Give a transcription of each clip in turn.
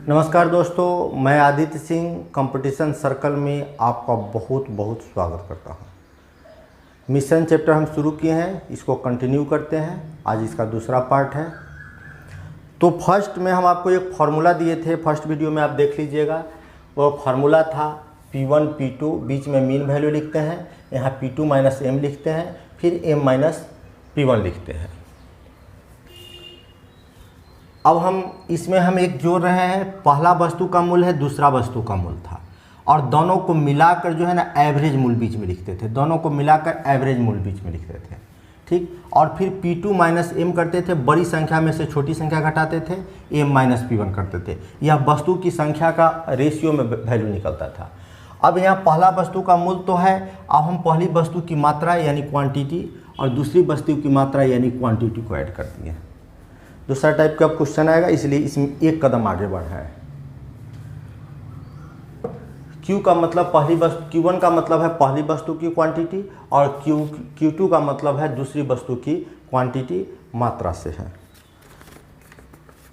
नमस्कार दोस्तों, मैं आदित्य सिंह कंपटीशन सर्कल में आपका बहुत बहुत स्वागत करता हूं। मिशन चैप्टर हम शुरू किए हैं, इसको कंटिन्यू करते हैं। आज इसका दूसरा पार्ट है। तो फर्स्ट में हम आपको एक फार्मूला दिए थे, फर्स्ट वीडियो में आप देख लीजिएगा। वो फार्मूला था P1 P2, बीच में मीन वैल्यू लिखते हैं, यहाँ P2 माइनस M लिखते हैं, फिर M माइनस P1 लिखते हैं। अब हम इसमें एक जोड़ रहे हैं, पहला वस्तु का मूल है, दूसरा वस्तु का मूल था, और दोनों को मिलाकर जो है ना एवरेज मूल बीच में लिखते थे। दोनों को मिलाकर एवरेज मूल बीच में लिखते थे, ठीक। और फिर P2 माइनस M करते थे, बड़ी संख्या में से छोटी संख्या घटाते थे, M माइनस P1 करते थे। यह वस्तु की संख्या का रेशियो में वैल्यू निकलता था। अब यहाँ पहला वस्तु का मूल तो है, अब हम पहली वस्तु की मात्रा यानी क्वांटिटी और दूसरी वस्तु की मात्रा यानी क्वांटिटी को ऐड कर दिए। दूसरा टाइप का क्वेश्चन आएगा, इसलिए इसमें एक कदम आगे बढ़ा है। Q का मतलब पहली वस्तु, Q1 का मतलब है पहली वस्तु की क्वांटिटी, और Q2 का मतलब है दूसरी वस्तु की क्वांटिटी मात्रा से है।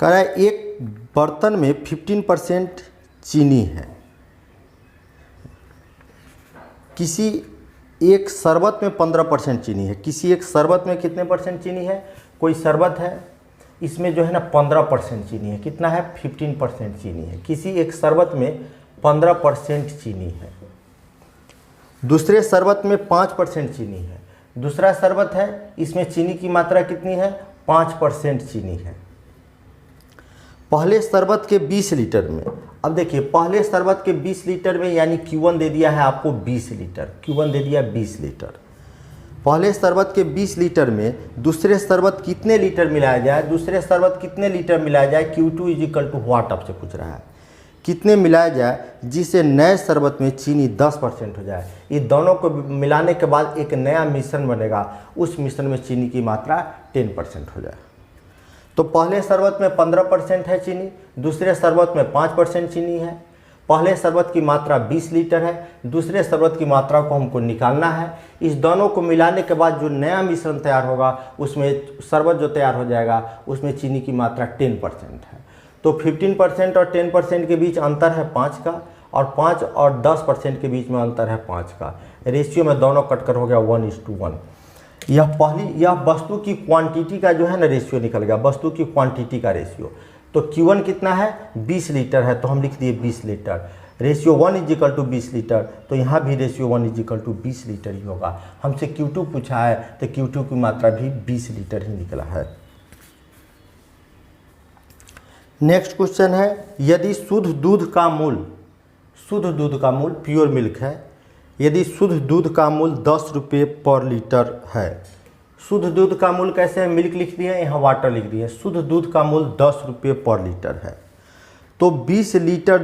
कह रहा है एक बर्तन में 15% चीनी है, किसी एक शरबत में 15% चीनी है। किसी एक शरबत में कितने परसेंट चीनी है? कोई शरबत है, इसमें जो है ना 15% चीनी है। कितना है? 15% चीनी है। किसी एक शरबत में 15% चीनी है। दूसरे शरबत में 5% चीनी है। दूसरा शरबत है, इसमें चीनी की मात्रा कितनी है? 5% चीनी है। पहले शरबत के 20 लीटर में, अब देखिए पहले शरबत के 20 लीटर में यानी Q1 दे दिया है आपको 20 लीटर, Q1 दे दिया 20 लीटर। पहले शरबत के 20 लीटर में दूसरे शरबत कितने लीटर मिलाया जाए? दूसरे शरबत कितने लीटर मिलाया जाए? Q2 is equal to what आपसे पूछ रहा है। कितने मिलाया जाए जिससे नए शरबत में चीनी 10% हो जाए। ये दोनों को मिलाने के बाद एक नया मिश्रण बनेगा, उस मिश्रण में चीनी की मात्रा 10% हो जाए। तो पहले शरबत में 15% है चीनी, दूसरे शरबत में 5% चीनी है। पहले शरबत की मात्रा 20 लीटर है, दूसरे शरबत की मात्रा को हमको निकालना है। इस दोनों को मिलाने के बाद जो नया मिश्रण तैयार होगा, उसमें शरबत जो तैयार हो जाएगा उसमें चीनी की मात्रा 10% है। तो 15% और 10% के बीच अंतर है 5 का, और 5 और 10% के बीच में अंतर है 5 का। रेशियो में दोनों कटकर हो गया 1:1। यह वस्तु की क्वांटिटी का जो है ना रेशियो निकल गया, वस्तु की क्वांटिटी का रेशियो। तो Q1 कितना है? 20 लीटर है, तो हम लिख दिए 20 लीटर। रेशियो 1:20 लीटर, तो यहाँ भी रेशियो 1:20 लीटर ही होगा। हमसे Q2 पूछा है, तो Q2 की मात्रा भी 20 लीटर ही निकला है। नेक्स्ट क्वेश्चन है, यदि शुद्ध दूध का मूल प्योर मिल्क है, यदि शुद्ध दूध का मूल 10 रुपये पर लीटर है। शुद्ध दूध का मूल कैसे है? मिल्क लिख दिए, यहाँ वाटर लिख दिए। शुद्ध दूध का मूल 10 रुपये पर लीटर है, तो 20 लीटर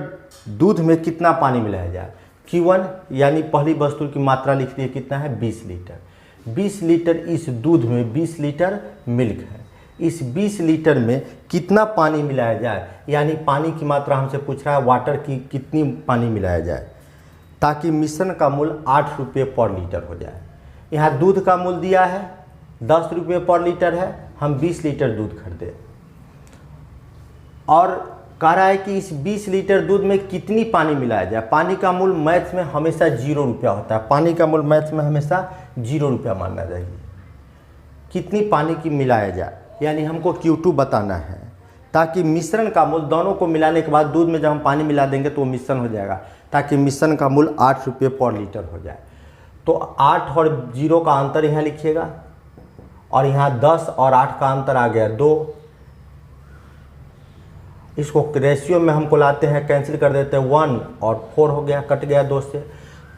दूध में कितना पानी मिलाया जाए? Q1 यानी पहली वस्तु की मात्रा लिख दिए, कितना है? 20 लीटर। 20 लीटर इस दूध में 20 लीटर मिल्क है, इस 20 लीटर में कितना पानी मिलाया जाए? यानी पानी की मात्रा हमसे पूछ रहा है, वाटर की कितनी पानी मिलाया जाए, ताकि मिश्रण का मूल 8 रुपये पर लीटर हो जाए। यहाँ दूध का मूल दिया है 10 रुपये पर लीटर है, हम 20 लीटर दूध खरीदे, और कह रहा है कि इस 20 लीटर दूध में कितनी पानी मिलाया जाए। पानी का मूल मैथ्स में हमेशा 0 रुपया होता है, पानी का मूल मैथ्स में हमेशा 0 रुपया मानना चाहिए। कितनी पानी की मिलाया जाए, यानी हमको Q2 बताना है, ताकि मिश्रण का मूल, दोनों को मिलाने के बाद दूध में जब हम पानी मिला देंगे तो वो मिश्रण हो जाएगा, ताकि मिश्रण का मूल 8 रुपये पर लीटर हो जाए। तो 8 और 0 का अंतर यहाँ लिखिएगा, और यहाँ 10 और 8 का अंतर आ गया 2। इसको रेशियो में हमको लाते हैं, कैंसिल कर देते हैं, 1 और 4 हो गया, कट गया 2 से।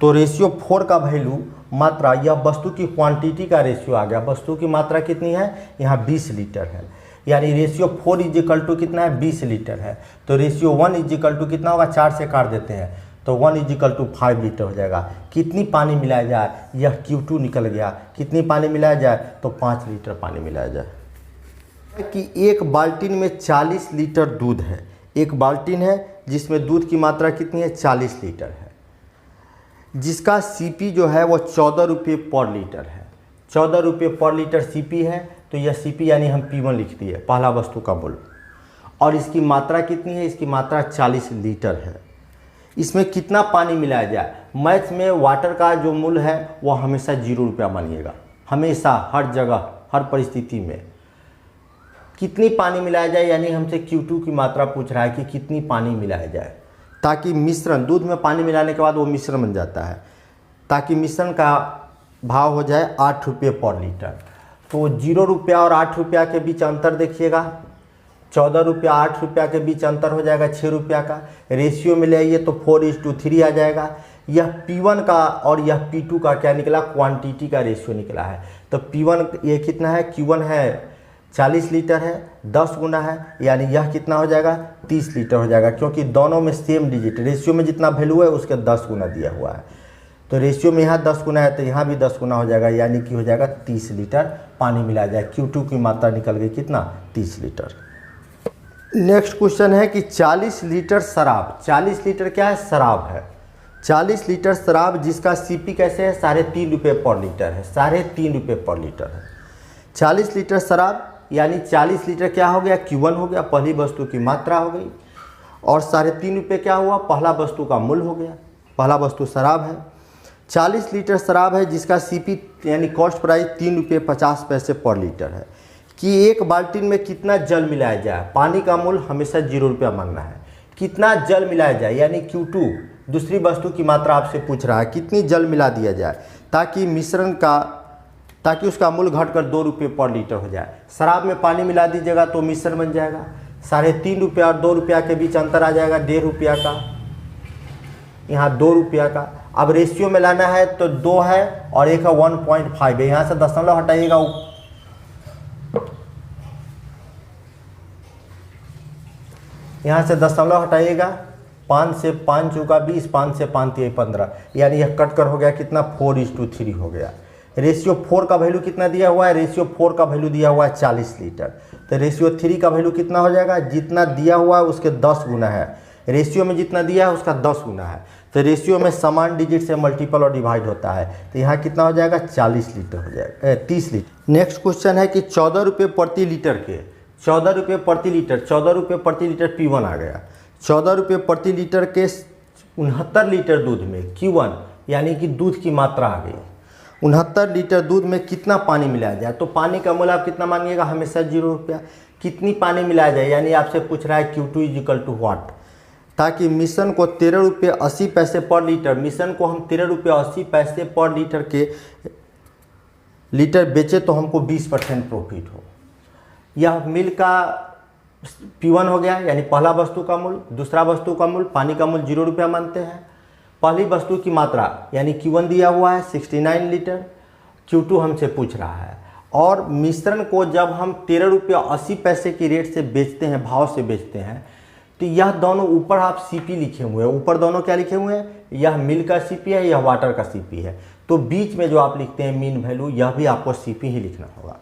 तो रेशियो 4 का वैल्यू मात्रा, यह वस्तु की क्वांटिटी का रेशियो आ गया। वस्तु की मात्रा कितनी है? यहाँ 20 लीटर है, यानी रेशियो 4 इज इक्वल टू कितना है? 20 लीटर है। तो रेशियो 1 इज इक्वल टू कितना होगा? 4 से काट देते हैं, तो 1 इज इक्वल टू 5 लीटर हो जाएगा। कितनी पानी मिलाया जाए? यह Q2 निकल गया। कितनी पानी मिलाया जाए? तो 5 लीटर पानी मिलाया जाए। कि एक बाल्टीन में 40 लीटर दूध है, एक बाल्टीन है जिसमें दूध की मात्रा कितनी है? 40 लीटर है, जिसका CP जो है वो 14 रुपये पर लीटर है। 14 रुपये पर लीटर CP है, तो यह CP यानी हम P1 लिख दिए, पहला वस्तु का मूल। और इसकी मात्रा कितनी है, इसकी मात्रा 40 लीटर है। इसमें कितना पानी मिलाया जाए? मैथ्स में वाटर का जो मूल्य है वो हमेशा 0 रुपया मानिएगा, हमेशा, हर जगह, हर परिस्थिति में। कितनी पानी मिलाया जाए, यानी हमसे Q2 की मात्रा पूछ रहा है कि कितनी पानी मिलाया जाए, ताकि मिश्रण, दूध में पानी मिलाने के बाद वो मिश्रण बन जाता है, ताकि मिश्रण का भाव हो जाए 8 रुपये पर लीटर। तो 0 रुपया और 8 रुपया के बीच अंतर देखिएगा, 14 रुपया 8 रुपया के बीच अंतर हो जाएगा 6 रुपया का। रेशियो में ले आइए तो 4:3 आ जाएगा। यह P1 का और यह P2 का क्या निकला, क्वांटिटी का रेशियो निकला है। तो P1 ये कितना है, Q1 है 40 लीटर है, 10 गुना है, यानी यह कितना हो जाएगा, 30 लीटर हो जाएगा, क्योंकि दोनों में सेम डिजिट, रेशियो में जितना वैल्यू है उसके 10 गुना दिया हुआ है। तो रेशियो में यहाँ 10 गुना है तो यहाँ भी 10 गुना हो जाएगा, यानी कि हो जाएगा 30 लीटर पानी मिला जाए। Q2 की मात्रा निकल गई कितना, 30 लीटर। नेक्स्ट क्वेश्चन है कि 40 लीटर शराब, 40 लीटर क्या है, शराब है। 40 लीटर शराब जिसका CP कैसे है, 3.5 रुपये पर लीटर है, 3.5 रुपये पर लीटर है। 40 लीटर शराब यानी 40 लीटर क्या हो गया, Q1 हो गया, पहली वस्तु की मात्रा हो गई, और 3.5 रुपये क्या हुआ, पहला वस्तु का मूल्य हो गया, पहला वस्तु शराब है। 40 लीटर शराब है जिसका CP यानी कॉस्ट प्राइस 3 रुपये 50 पैसे पर लीटर है, कि एक बाल्टी में कितना जल मिलाया जाए। पानी का मूल्य हमेशा 0 रुपया मानना है। कितना जल मिलाया जाए, यानी Q2 दूसरी वस्तु की मात्रा आपसे पूछ रहा है, कितनी जल मिला दिया जाए ताकि मिश्रण का, ताकि उसका मूल्य घटकर 2 रुपये पर लीटर हो जाए। शराब में पानी मिला दीजिएगा तो मिश्रण बन जाएगा। 3.5 रुपया और 2 रुपया के बीच अंतर आ जाएगा 1.5 रुपया का, यहाँ 2 रुपया का। अब रेशियो में लाना है तो 2 है और एक है 1.5 है, यहाँ से दशमलव हटाइएगा, यहाँ से दशमलव हटाइएगा, 5 से 5 चौका 20, 5 से 5 तिया 15, यानी यह कट कर हो गया कितना, 4:3 हो गया। रेशियो 4 का वैल्यू कितना दिया हुआ है, रेशियो 4 का वैल्यू दिया हुआ है 40 लीटर। तो रेशियो 3 का वैल्यू कितना हो जाएगा, जितना दिया हुआ है उसके 10 गुना है, रेशियो में जितना दिया है उसका 10 गुना है। तो रेशियो में समान डिजिट से मल्टीपल और डिवाइड होता है, तो यहाँ कितना हो जाएगा, 40 लीटर हो जाएगा, 30 लीटर। नेक्स्ट क्वेश्चन है कि 14 रुपये प्रति लीटर के, 14 रुपये प्रति लीटर, 14 रुपये प्रति लीटर P1 आ गया। 14 रुपये प्रति लीटर के 69 लीटर दूध में Q1 यानी कि दूध की मात्रा आ गई। 69 लीटर दूध में कितना पानी मिलाया जाए, तो पानी का मूल्य आप कितना मानिएगा, हमेशा 0 रुपया। कितनी पानी मिलाया जाए, यानी आपसे पूछ रहा है Q2 = व्हाट, ताकि मिश्रण को 13 रुपये 80 पैसे पर लीटर, मिश्रण को हम 13 रुपये 80 पैसे पर लीटर के लीटर बेचे तो हमको 20% प्रॉफिट हो। यह मिल का P1 हो गया, यानी पहला वस्तु का मूल्य, दूसरा वस्तु का मूल्य, पानी का मूल्य 0 रुपया मानते हैं। पहली वस्तु की मात्रा यानी Q1 दिया हुआ है 69 लीटर, Q2 हमसे पूछ रहा है। और मिश्रण को जब हम 13 रुपये 80 पैसे की रेट से बेचते हैं, भाव से बेचते हैं, तो यह दोनों ऊपर आप CP लिखे हुए हैं, ऊपर दोनों क्या लिखे हुए हैं, यह मिल का CP है, यह वाटर का CP है। तो बीच में जो आप लिखते हैं मीन वैल्यू, यह भी आपको CP ही लिखना होगा।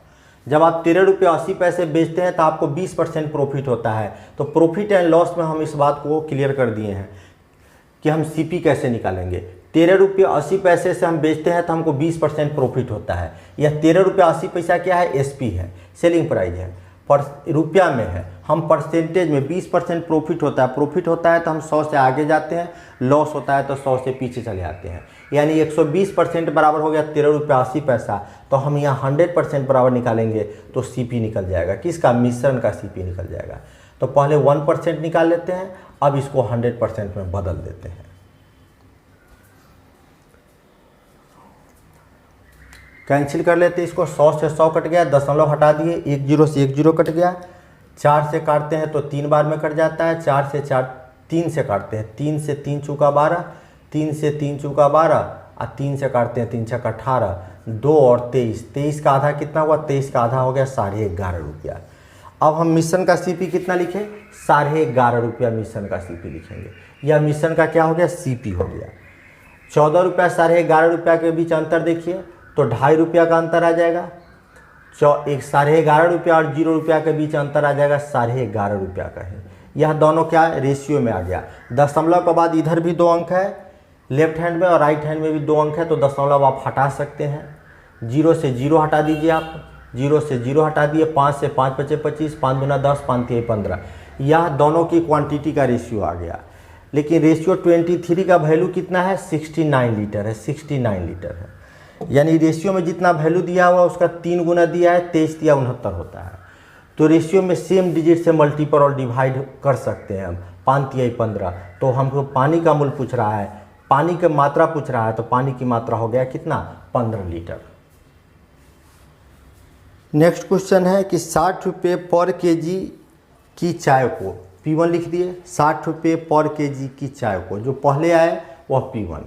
जब आप 13 रुपये 80 पैसे बेचते हैं तो आपको 20% प्रॉफिट होता है। तो प्रॉफिट एंड लॉस में हम इस बात को क्लियर कर दिए हैं कि हम CP कैसे निकालेंगे। 13 रुपये 80 पैसे से हम बेचते हैं तो हमको 20% प्रॉफिट होता है। यह 13 रुपये 80 पैसा क्या है, SP है, सेलिंग प्राइस है, पर रुपया में है। हम परसेंटेज में 20% प्रॉफिट होता है, प्रॉफिट होता है तो हम 100 से आगे जाते हैं, लॉस होता है तो 100 से पीछे चले आते हैं। यानी 120% बराबर हो गया 13 रुपये 80 पैसा, तो हम यहाँ 100% बराबर निकालेंगे तो CP निकल जाएगा, किसका, मिश्रण का CP निकल जाएगा। तो पहले 1% निकाल लेते हैं, अब इसको 100% में बदल देते हैं। कैंसिल कर लेते हैं इसको, 100 से 100 कट गया, दशमलव हटा दिए, 1 0 से 1 0 कट गया। 4 से काटते हैं तो 3 बार में कट जाता है, 4 से 4 3 से काटते हैं, 3 से 3 चौका 12, 3 से 3 चौका 12 और 3 से काटते हैं 3 छक्का 18, 2 और 23, 23 का आधा कितना हुआ, 23 का आधा हो गया 11.5 रुपया। अब हम मिश्रण का CP कितना लिखें, 11.5 रुपया मिश्रण का CP लिखेंगे। यह मिश्रण का क्या हो गया, CP हो गया। 14 रुपया 11.5 रुपया के बीच अंतर देखिए तो 2.5 रुपया का अंतर आ जाएगा। 11.5 रुपया और 0 रुपया के बीच अंतर आ जाएगा 11.5 रुपया का है। यह दोनों क्या रेशियो में आ गया। दशमलव के बाद इधर भी 2 अंक है, लेफ्ट हैंड में और राइट हैंड में भी 2 अंक है, तो दशमलव आप हटा सकते हैं। 0 से 0 हटा दीजिए आप, 0 से 0 हटा दिए, 5 से 5 बचे 25, 5 दूना 10, 5 तिया 15, यह दोनों की क्वांटिटी का रेशियो आ गया। लेकिन रेशियो 23 का वैल्यू कितना है, 69 लीटर है, 69 लीटर है। यानी रेशियो में जितना वैल्यू दिया हुआ उसका 3 गुना दिया है, 23 या 69 होता है। तो रेशियो में सेम डिजिट से मल्टीपल और डिवाइड कर सकते हैं हम, 5 या 15। तो हमको पानी का मूल पूछ रहा है, पानी की मात्रा पूछ रहा है, तो पानी की मात्रा हो गया कितना, 15 लीटर। नेक्स्ट क्वेश्चन है कि 60 रुपये पर केजी की चाय को, P1 लिख दिए, 60 रुपये पर केजी की चाय को, जो पहले आए वह P1।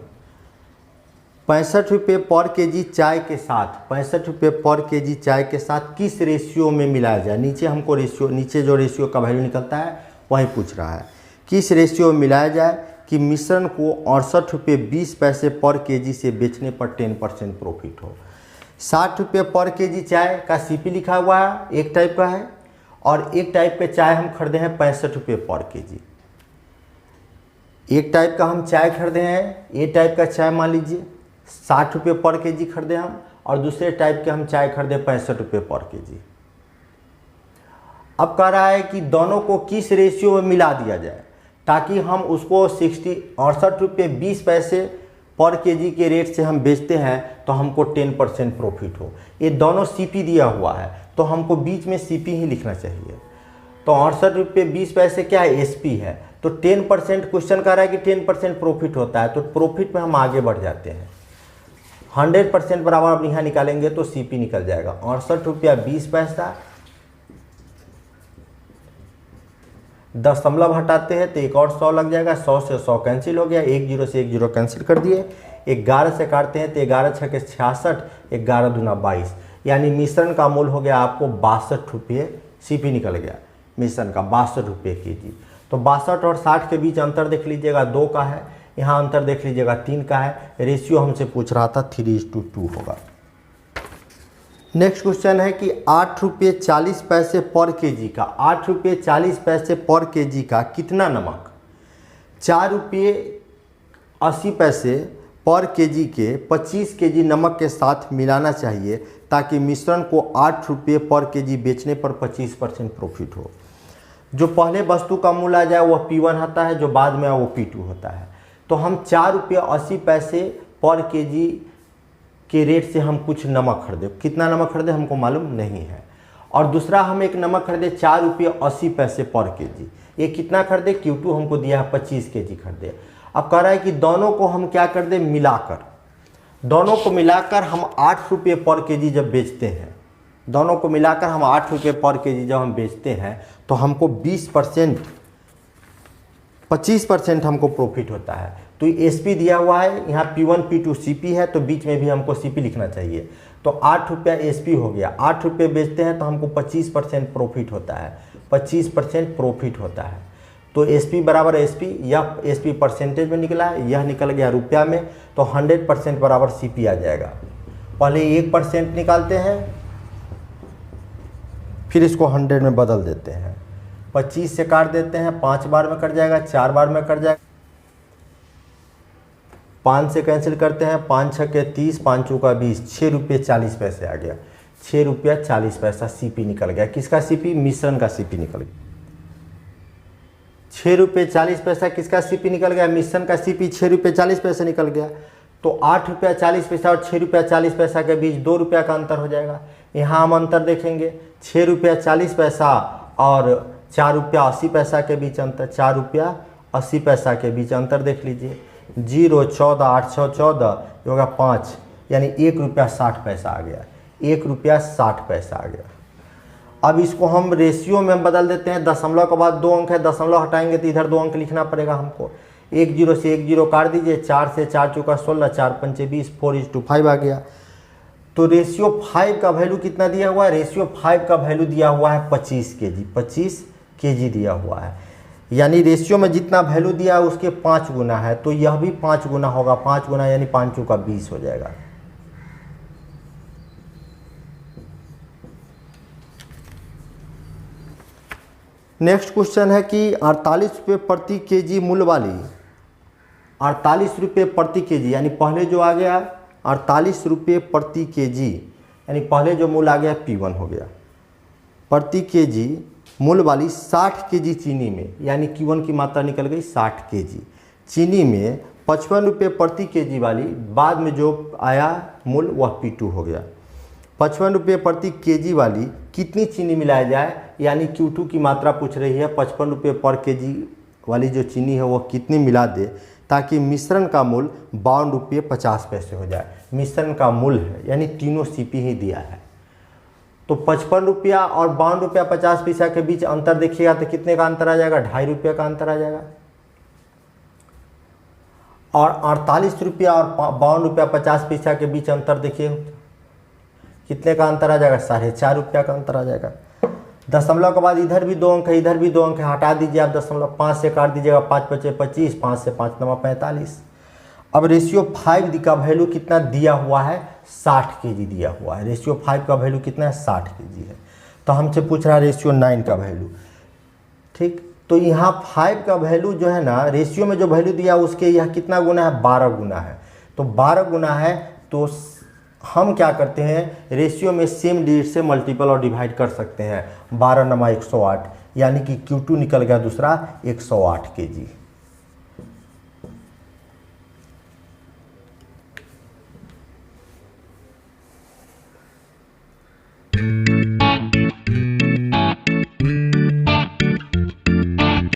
65 रुपये पर केजी चाय के साथ, 65 रुपये पर केजी चाय के साथ किस रेशियो में मिलाया जाए। नीचे हमको रेशियो, नीचे जो रेशियो का वैल्यू निकलता है वही पूछ रहा है, किस रेशियो में मिलाया जाए कि मिश्रण को 68 रुपये 20 पैसे पर केजी से बेचने पर 10% प्रॉफिट हो। 60 रुपये पर केजी चाय का CP लिखा हुआ है, एक टाइप का है, और एक टाइप के चाय हम खरीदे हैं 65 रुपये पर केजी। एक टाइप का हम चाय खरीदे हैं, ए टाइप का चाय मान लीजिए 60 रुपये पर केजी खरीदे हम, और दूसरे टाइप के हम चाय खरीदे 65 रुपये पर केजी। अब कह रहा है कि दोनों को किस रेशियो में मिला दिया जाए ताकि हम उसको 68 रुपये 20 पैसे पर केजी के रेट से हम बेचते हैं तो हमको 10% प्रॉफिट हो। ये दोनों CP दिया हुआ है तो हमको बीच में CP ही लिखना चाहिए। तो 68 रुपये 20 पैसे क्या है, SP है। तो 10% क्वेश्चन कह रहा है कि 10% प्रॉफिट होता है, तो प्रॉफिट में हम आगे बढ़ जाते हैं। 100% बराबर अब यहाँ निकालेंगे तो CP निकल जाएगा। 68 रुपया 20 पैसा, दशमलव हटाते हैं तो एक और 100 लग जाएगा, 100 से 100 कैंसिल हो गया, 1 0 से 1 0 कैंसिल कर दिए, 11 से काटते हैं तो 11 छके 66, 11 दूना 22, यानी मिश्रण का मूल हो गया आपको 62 रुपये। CP निकल गया मिश्रण का 62 रुपये केजी। तो 62 और 60 के बीच अंतर देख लीजिएगा, 2 का है, यहाँ अंतर देख लीजिएगा 3 का है। रेशियो हमसे पूछ रहा था 3:2 होगा। नेक्स्ट क्वेश्चन है कि 8 रुपये 40 पैसे पर केजी का, 8 रुपये 40 पैसे पर केजी का कितना नमक 4 रुपये 80 पैसे पर केजी के 25 केजी नमक के साथ मिलाना चाहिए ताकि मिश्रण को 8 रुपये पर केजी बेचने पर 25% प्रॉफिट हो। जो पहले वस्तु का मूल्य आ जाए वह P1 होता है, जो बाद में वो P2 होता है। तो हम 4 रुपये 80 पैसे पर केजी के रेट से हम कुछ नमक खरीदे, कितना नमक खरीदे हमको मालूम नहीं है। और दूसरा हम एक नमक खरीदे 4 रुपये 80 पैसे पर केजी, ये कितना खरीदे, Q2 हमको दिया है 25 केजी खरीदे। अब कह रहा है कि दोनों को हम क्या कर दे, मिलाकर, दोनों को मिलाकर हम 8 रुपये पर केजी जब बेचते हैं, दोनों को मिलाकर हम 8 रुपये पर केजी जब हम बेचते हैं तो हमको 20% 25% हमको प्रॉफिट होता है। तो SP दिया हुआ है, यहाँ P1 P2 CP है, तो बीच में भी हमको CP लिखना चाहिए। तो 8 रुपया SP हो गया, 8 रुपये बेचते हैं तो हमको 25% प्रॉफिट होता है, 25% प्रॉफिट होता है। तो SP बराबर SP, यह SP परसेंटेज में निकला है, यह निकल गया रुपया में, तो 100% बराबर CP आ जाएगा। पहले 1% निकालते हैं, फिर इसको 100 में बदल देते हैं, 25 से काट देते हैं, 5 बार में कट जाएगा, 4 बार में कट जाएगा, 5 से कैंसिल करते हैं, 5 छके 30, 5 चौका 20, 6 रुपये 40 पैसे आ गया, 6 रुपया 40 पैसा CP निकल गया। किसका CP, मिश्रण का CP निकल गया। 6 रुपये 40 पैसा किसका CP निकल गया, मिश्रण का CP 6 रुपये 40 पैसे निकल गया। तो 8 रुपया 40 पैसा और 6 रुपया 40 पैसा के बीच 2 रुपया का अंतर हो जाएगा। यहाँ हम अंतर देखेंगे, 6 रुपया 40 पैसा और 4 रुपया 80 पैसा के बीच अंतर, 4 रुपया 80 पैसा के बीच अंतर देख लीजिए, 0 14 8 6 14 होगा 5, यानी 1 रुपया 60 पैसा आ गया, 1 रुपया 60 पैसा आ गया। अब इसको हम रेशियो में बदल देते हैं, दशमलव के बाद 2 अंक है, दशमलव हटाएंगे तो इधर 2 अंक लिखना पड़ेगा हमको। 1 0 से 1 0 काट दीजिए, 4 से 4 चौका 16, 4 पंचे 20, 4:5 आ गया। तो रेशियो 5 का वैल्यू कितना दिया हुआ है, रेशियो 5 का वैल्यू दिया हुआ है 25 केजी, 25 केजी दिया हुआ है, यानी रेशियो में जितना वैल्यू दिया है उसके 5 गुना है, तो यह भी 5 गुना होगा, 5 गुना यानी 5 चौका 20 हो जाएगा। नेक्स्ट क्वेश्चन है कि 48 रुपये प्रति केजी मूल्य वाली, 48 रुपये प्रति केजी, यानी पहले जो आ गया 48 रुपये प्रति केजी, यानी पहले जो मूल्य आ गया P1 हो गया, प्रति केजी मूल वाली 60 केजी चीनी में, यानी Q1 की मात्रा निकल गई 60 केजी चीनी में 55 रुपये प्रति केजी वाली, बाद में जो आया मूल वह P2 हो गया। 55 रुपये प्रति केजी वाली कितनी चीनी मिलाया जाए, यानी Q2 की मात्रा पूछ रही है। 55 रुपये पर केजी वाली जो चीनी है वह कितनी मिला दे ताकि मिश्रण का मूल 52 रुपये 50 पैसे हो जाए। मिश्रण का मूल है, यानी तीनों CP ही दिया है। तो 55 रुपया और 52 रुपया 50 पैसा के बीच अंतर देखिएगा तो कितने का अंतर आ जाएगा, 2.5 रुपये का अंतर आ जाएगा। और 48 रुपया और 52 रुपया 50 पैसा के बीच अंतर देखिए कितने का अंतर आ जाएगा, 4.5 रुपया का अंतर आ जाएगा। दशमलव के बाद इधर भी 2 अंक है, इधर भी 2 अंक है, हटा दीजिए आप दशमलव, 5 से काट दीजिएगा, 5 पचे 25, 5 से 5 नवा 45। अब रेशियो 5 का वैल्यू कितना दिया हुआ है, 60 केजी दिया हुआ है। रेशियो 5 का वैल्यू कितना है, 60 केजी है। तो हमसे पूछ रहा है रेशियो 9 का वैल्यू। ठीक, तो यहाँ 5 का वैल्यू जो है ना, रेशियो में जो वैल्यू दिया उसके यह कितना गुना है, 12 गुना है। तो 12 गुना है तो हम क्या करते हैं, रेशियो में सेम डिजिट से मल्टीपल और डिवाइड कर सकते हैं। 12 नमा 108, यानी कि Q2 निकल गया दूसरा 108 केजी।